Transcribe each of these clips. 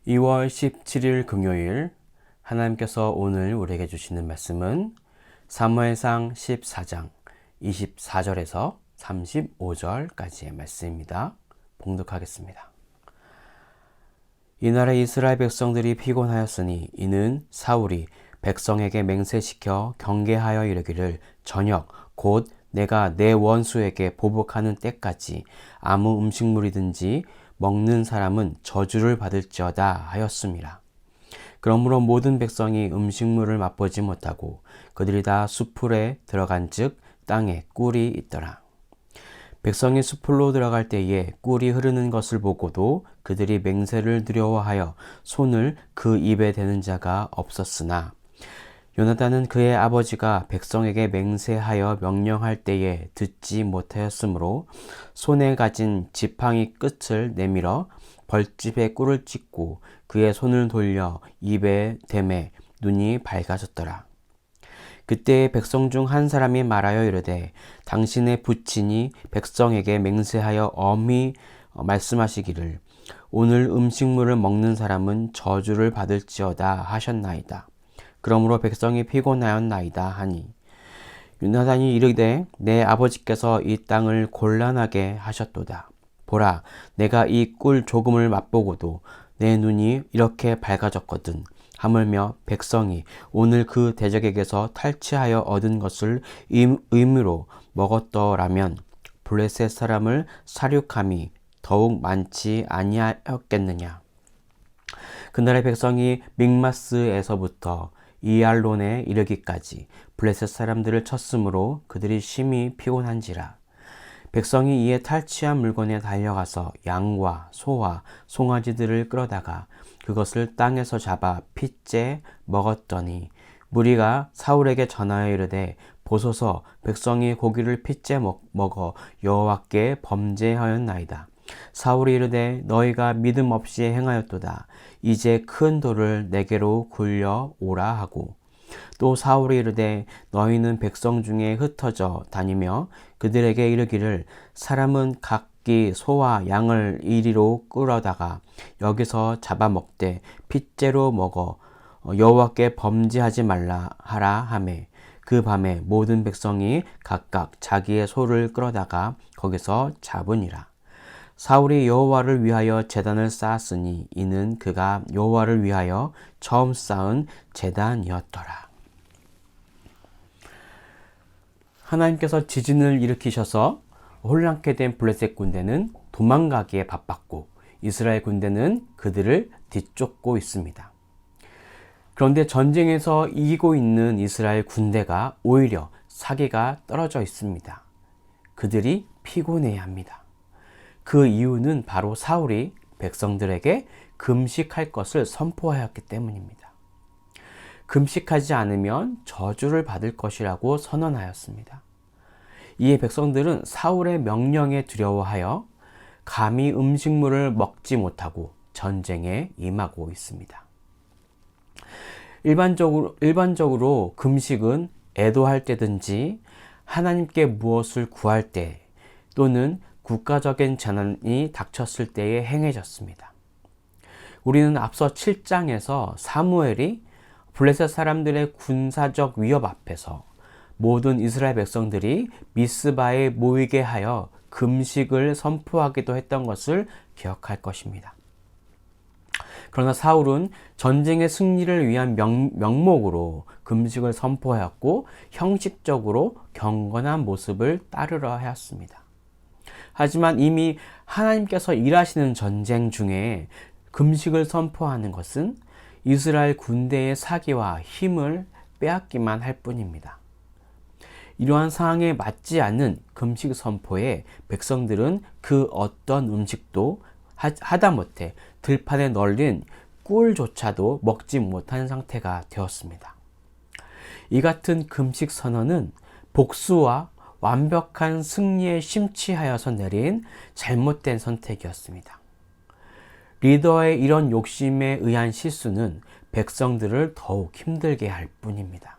2월 17일 금요일 하나님께서 오늘 우리에게 주시는 말씀은 사무엘상 14장 24절에서 35절까지의 말씀입니다. 봉독하겠습니다. 이날에 이스라엘 백성들이 피곤하였으니 이는 사울이 백성에게 맹세시켜 경계하여 이르기를 저녁 곧 내가 내 원수에게 보복하는 때까지 아무 음식물이든지 먹는 사람은 저주를 받을지어다 하였습니다. 그러므로 모든 백성이 음식물을 맛보지 못하고 그들이 다 숲풀에 들어간즉 땅에 꿀이 있더라. 백성이 숲풀로 들어갈 때에 꿀이 흐르는 것을 보고도 그들이 맹세를 두려워하여 손을 그 입에 대는 자가 없었으나 요나단은 그의 아버지가 백성에게 맹세하여 명령할 때에 듣지 못하였으므로 손에 가진 지팡이 끝을 내밀어 벌집에 꿀을 찍고 그의 손을 돌려 입에 대매 눈이 밝아졌더라. 그때 백성 중 한 사람이 말하여 이르되 당신의 부친이 백성에게 맹세하여 엄히 말씀하시기를 오늘 음식물을 먹는 사람은 저주를 받을지어다 하셨나이다. 그러므로 백성이 피곤하였나이다 하니 요나단이 이르되 내 아버지께서 이 땅을 곤란하게 하셨도다. 보라, 내가 이 꿀 조금을 맛보고도 내 눈이 이렇게 밝아졌거든. 하물며 백성이 오늘 그 대적에게서 탈취하여 얻은 것을 의무로 먹었더라면 블레셋 사람을 사륙함이 더욱 많지 아니하였겠느냐. 그날의 백성이 믹마스에서부터 이알론에 이르기까지 블레셋 사람들을 쳤으므로 그들이 심히 피곤한지라. 백성이 이에 탈취한 물건에 달려가서 양과 소와 송아지들을 끌어다가 그것을 땅에서 잡아 핏째 먹었더니 무리가 사울에게 전하여 이르되 보소서 백성이 고기를 핏째 먹어 여호와께 범죄하였나이다. 사울이 이르되 너희가 믿음 없이 행하였도다. 이제 큰 돌을 내게로 굴려 오라 하고 또 사울이 이르되 너희는 백성 중에 흩어져 다니며 그들에게 이르기를 사람은 각기 소와 양을 이리로 끌어다가 여기서 잡아먹되 핏째로 먹어 여호와께 범죄하지 말라 하라 하매 그 밤에 모든 백성이 각각 자기의 소를 끌어다가 거기서 잡으니라. 사울이 여호와를 위하여 제단을 쌓았으니 이는 그가 여호와를 위하여 처음 쌓은 제단이었더라. 하나님께서 지진을 일으키셔서 혼란케 된 블레셋 군대는 도망가기에 바빴고 이스라엘 군대는 그들을 뒤쫓고 있습니다. 그런데 전쟁에서 이기고 있는 이스라엘 군대가 오히려 사기가 떨어져 있습니다. 그들이 피곤해야 합니다. 그 이유는 바로 사울이 백성들에게 금식할 것을 선포하였기 때문입니다. 금식하지 않으면 저주를 받을 것이라고 선언하였습니다. 이에 백성들은 사울의 명령에 두려워하여 감히 음식물을 먹지 못하고 전쟁에 임하고 있습니다. 일반적으로 금식은 애도할 때든지 하나님께 무엇을 구할 때 또는 국가적인 재난이 닥쳤을 때에 행해졌습니다. 우리는 앞서 7장에서 사무엘이 블레셋 사람들의 군사적 위협 앞에서 모든 이스라엘 백성들이 미스바에 모이게 하여 금식을 선포하기도 했던 것을 기억할 것입니다. 그러나 사울은 전쟁의 승리를 위한 명목으로 금식을 선포하였고 형식적으로 경건한 모습을 따르려 하였습니다. 하지만 이미 하나님께서 일하시는 전쟁 중에 금식을 선포하는 것은 이스라엘 군대의 사기와 힘을 빼앗기만 할 뿐입니다. 이러한 상황에 맞지 않는 금식 선포에 백성들은 그 어떤 음식도 하다못해 들판에 널린 꿀조차도 먹지 못한 상태가 되었습니다. 이 같은 금식 선언은 복수와 완벽한 승리에 심취하여서 내린 잘못된 선택이었습니다. 리더의 이런 욕심에 의한 실수는 백성들을 더욱 힘들게 할 뿐입니다.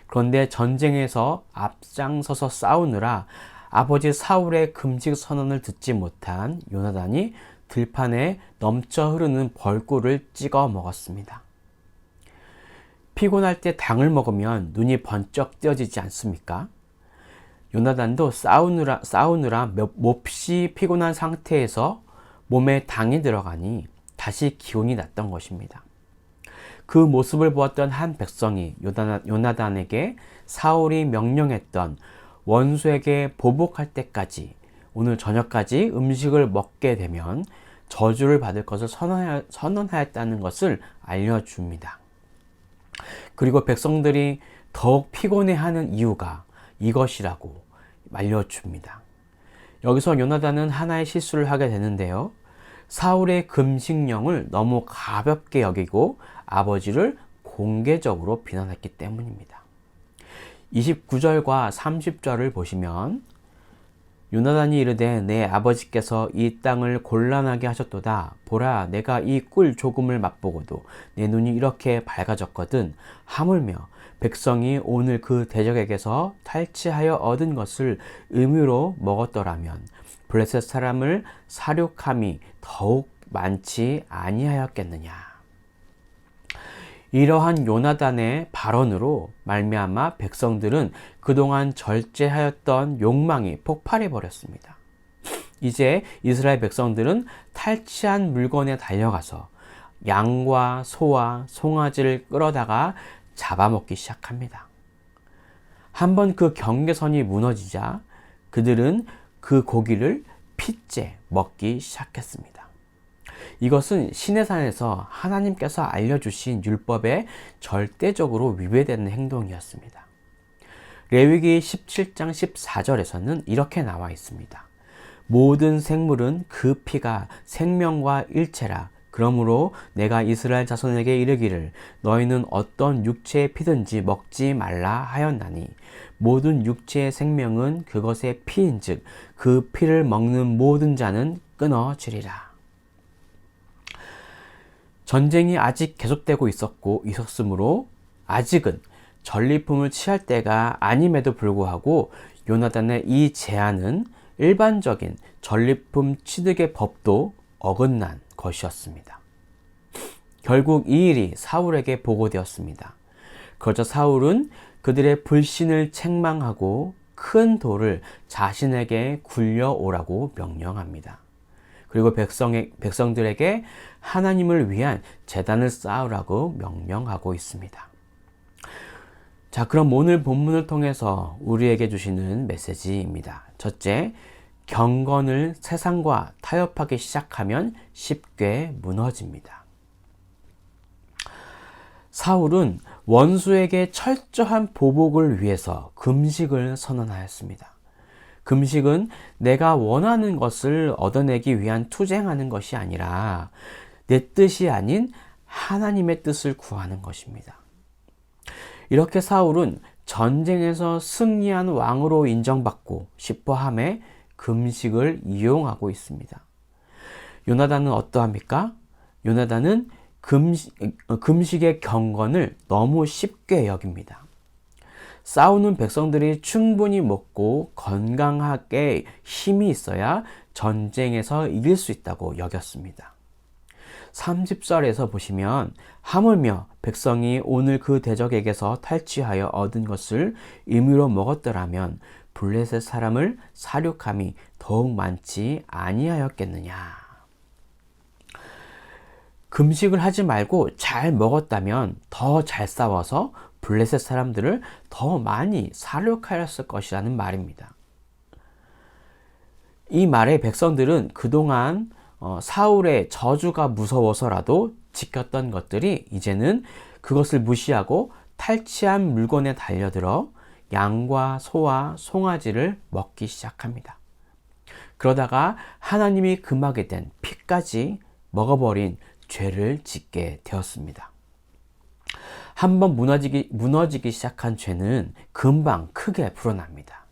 그런데 전쟁에서 앞장서서 싸우느라 아버지 사울의 금식 선언을 듣지 못한 요나단이 들판에 넘쳐 흐르는 벌꿀을 찍어 먹었습니다. 피곤할 때 당을 먹으면 눈이 번쩍 뜨어지지 않습니까? 요나단도 싸우느라 몹시 피곤한 상태에서 몸에 당이 들어가니 다시 기운이 났던 것입니다. 그 모습을 보았던 한 백성이 요나단에게 사울이 명령했던 원수에게 보복할 때까지, 오늘 저녁까지 음식을 먹게 되면 저주를 받을 것을 선언하였다는 것을 알려줍니다. 그리고 백성들이 더욱 피곤해하는 이유가 이것이라고 알려줍니다. 여기서 요나단은 하나의 실수를 하게 되는데요. 사울의 금식령을 너무 가볍게 여기고 아버지를 공개적으로 비난했기 때문입니다. 29절과 30절을 보시면 요나단이 이르되 내 아버지께서 이 땅을 곤란하게 하셨도다. 보라, 내가 이 꿀 조금을 맛보고도 내 눈이 이렇게 밝아졌거든. 하물며 백성이 오늘 그 대적에게서 탈취하여 얻은 것을 의무로 먹었더라면 블레셋 사람을 사륙함이 더욱 많지 아니하였겠느냐. 이러한 요나단의 발언으로 말미암아 백성들은 그동안 절제하였던 욕망이 폭발해 버렸습니다. 이제 이스라엘 백성들은 탈취한 물건에 달려가서 양과 소와 송아지를 끌어다가 잡아먹기 시작합니다. 한번 그 경계선이 무너지자 그들은 그 고기를 핏째 먹기 시작했습니다. 이것은 시내산에서 하나님께서 알려주신 율법에 절대적으로 위배되는 행동이었습니다. 레위기 17장 14절에서는 이렇게 나와 있습니다. 모든 생물은 그 피가 생명과 일체라. 그러므로 내가 이스라엘 자손에게 이르기를 너희는 어떤 육체의 피든지 먹지 말라 하였나니 모든 육체의 생명은 그것의 피인즉 그 피를 먹는 모든 자는 끊어지리라. 전쟁이 아직 계속되고 있었으므로 아직은 전리품을 취할 때가 아님에도 불구하고 요나단의 이 제안은 일반적인 전리품 취득의 법도 어긋난 것이었습니다. 결국 이 일이 사울에게 보고되었습니다. 그러자 사울은 그들의 불신을 책망하고 큰 돌을 자신에게 굴려오라고 명령합니다. 그리고 백성들에게 하나님을 위한 제단을 쌓으라고 명령하고 있습니다. 자, 그럼 오늘 본문을 통해서 우리에게 주시는 메시지입니다. 첫째, 경건을 세상과 타협하기 시작하면 쉽게 무너집니다. 사울은 원수에게 철저한 보복을 위해서 금식을 선언하였습니다. 금식은 내가 원하는 것을 얻어내기 위한 투쟁하는 것이 아니라 내 뜻이 아닌 하나님의 뜻을 구하는 것입니다. 이렇게 사울은 전쟁에서 승리한 왕으로 인정받고 싶어 함에 금식을 이용하고 있습니다. 요나단은 어떠합니까? 요나단은 금식의 경건을 너무 쉽게 여깁니다. 싸우는 백성들이 충분히 먹고 건강하게 힘이 있어야 전쟁에서 이길 수 있다고 여겼습니다. 30절에서 보시면 하물며 백성이 오늘 그 대적에게서 탈취하여 얻은 것을 임의로 먹었더라면 블레셋 사람을 사륙함이 더욱 많지 아니하였겠느냐. 금식을 하지 말고 잘 먹었다면 더 잘 싸워서 블레셋 사람들을 더 많이 사륙하였을 것이라는 말입니다. 이 말에 백성들은 그동안 사울의 저주가 무서워서라도 지켰던 것들이 이제는 그것을 무시하고 탈취한 물건에 달려들어 양과 소와 송아지를 먹기 시작합니다. 그러다가 하나님이 금하게 된 피까지 먹어버린 죄를 짓게 되었습니다. 한번 무너지기 시작한 죄는 금방 크게 불어납니다.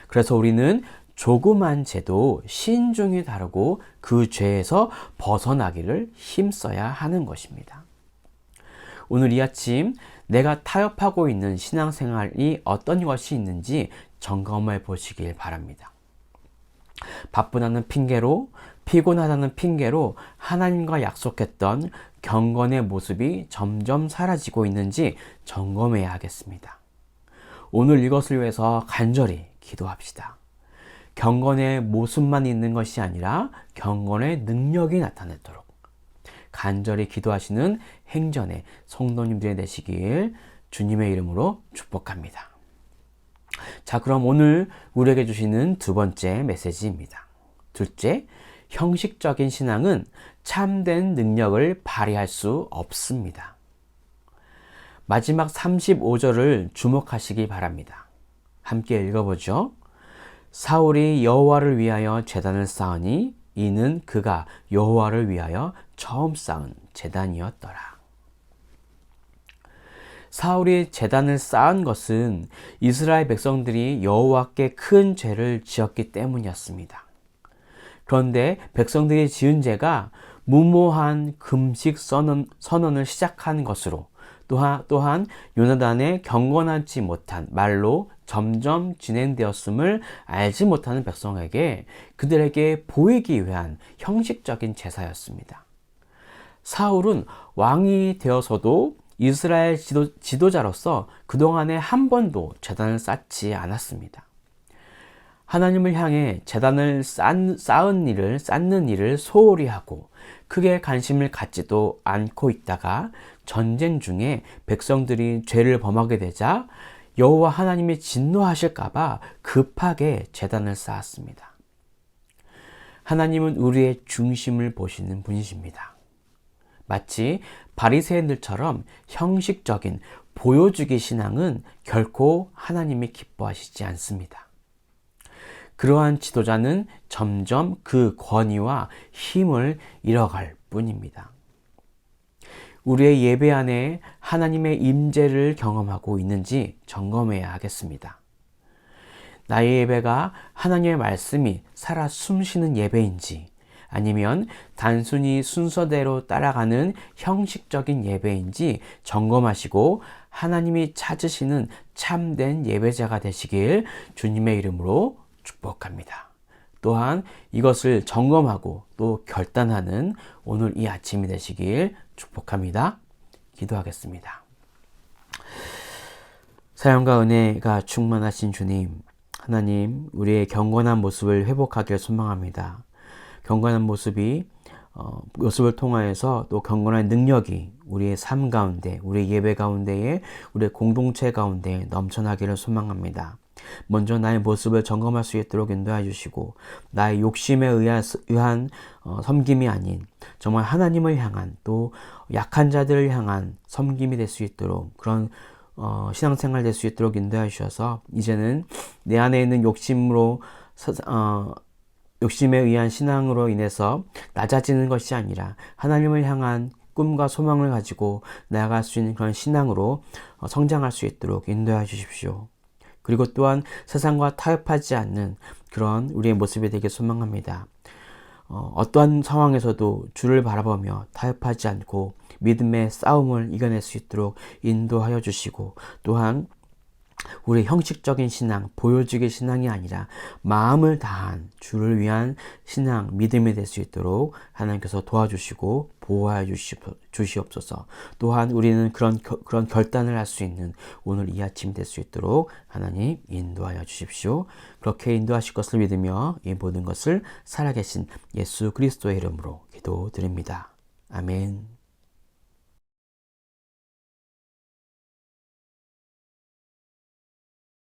그래서 우리는 조그만 죄도 신중히 다루고 그 죄에서 벗어나기를 힘써야 하는 것입니다. 오늘 이 아침 내가 타협하고 있는 신앙생활이 어떤 것이 있는지 점검해 보시길 바랍니다. 바쁘다는 핑계로 피곤하다는 핑계로 하나님과 약속했던 경건의 모습이 점점 사라지고 있는지 점검해야 하겠습니다. 오늘 이것을 위해서 간절히 기도합시다. 경건의 모습만 있는 것이 아니라 경건의 능력이 나타내도록 간절히 기도하시는 행전의 성도님들이 되시길 주님의 이름으로 축복합니다. 자, 그럼 오늘 우리에게 주시는 두 번째 메시지입니다. 둘째, 형식적인 신앙은 참된 능력을 발휘할 수 없습니다. 마지막 35절을 주목하시기 바랍니다. 함께 읽어보죠. 사울이 여호와를 위하여 제단을 쌓으니 이는 그가 여호와를 위하여 처음 쌓은 제단이었더라. 사울이 제단을 쌓은 것은 이스라엘 백성들이 여호와께 큰 죄를 지었기 때문이었습니다. 그런데 백성들이 지은 죄가 무모한 금식 선언을 시작한 것으로 또한 요나단의 경건하지 못한 말로 점점 진행되었음을 알지 못하는 백성에게 그들에게 보이기 위한 형식적인 제사였습니다. 사울은 왕이 되어서도 이스라엘 지도자로서 그동안에 한 번도 제단을 쌓지 않았습니다. 하나님을 향해 제단을 쌓는 일을 소홀히 하고 크게 관심을 갖지도 않고 있다가 전쟁 중에 백성들이 죄를 범하게 되자 여호와 하나님이 진노하실까봐 급하게 제단을 쌓았습니다. 하나님은 우리의 중심을 보시는 분이십니다. 마치 바리새인들처럼 형식적인 보여주기 신앙은 결코 하나님이 기뻐하시지 않습니다. 그러한 지도자는 점점 그 권위와 힘을 잃어갈 뿐입니다. 우리의 예배 안에 하나님의 임재를 경험하고 있는지 점검해야 하겠습니다. 나의 예배가 하나님의 말씀이 살아 숨쉬는 예배인지 아니면 단순히 순서대로 따라가는 형식적인 예배인지 점검하시고 하나님이 찾으시는 참된 예배자가 되시길 주님의 이름으로 축복합니다. 또한 이것을 점검하고 또 결단하는 오늘 이 아침이 되시길 축복합니다. 기도하겠습니다. 사랑과 은혜가 충만하신 주님, 하나님, 우리의 경건한 모습을 회복하길 소망합니다. 경건한 모습을 통하여서 또 경건한 능력이 우리의 삶 가운데, 우리의 예배 가운데에, 우리의 공동체 가운데 넘쳐나기를 소망합니다. 먼저 나의 모습을 점검할 수 있도록 인도해 주시고 나의 욕심에 의한 섬김이 아닌 정말 하나님을 향한 또 약한 자들을 향한 섬김이 될 수 있도록 그런 신앙생활 될 수 있도록 인도해 주셔서 이제는 내 안에 있는 욕심에 의한 신앙으로 인해서 낮아지는 것이 아니라 하나님을 향한 꿈과 소망을 가지고 나아갈 수 있는 그런 신앙으로 성장할 수 있도록 인도해 주십시오. 그리고 또한 세상과 타협하지 않는 그런 우리의 모습이 되길 소망합니다. 어떠한 상황에서도 주를 바라보며 타협하지 않고 믿음의 싸움을 이겨낼 수 있도록 인도하여 주시고 또한 우리의 형식적인 신앙, 보여주기 신앙이 아니라 마음을 다한 주를 위한 신앙, 믿음이 될 수 있도록 하나님께서 도와주시고 보호하여 주시옵소서. 또한 우리는 그런 결단을 할 수 있는 오늘 이 아침 될 수 있도록 하나님 인도하여 주십시오. 그렇게 인도하실 것을 믿으며 이 모든 것을 살아계신 예수 그리스도의 이름으로 기도드립니다. 아멘.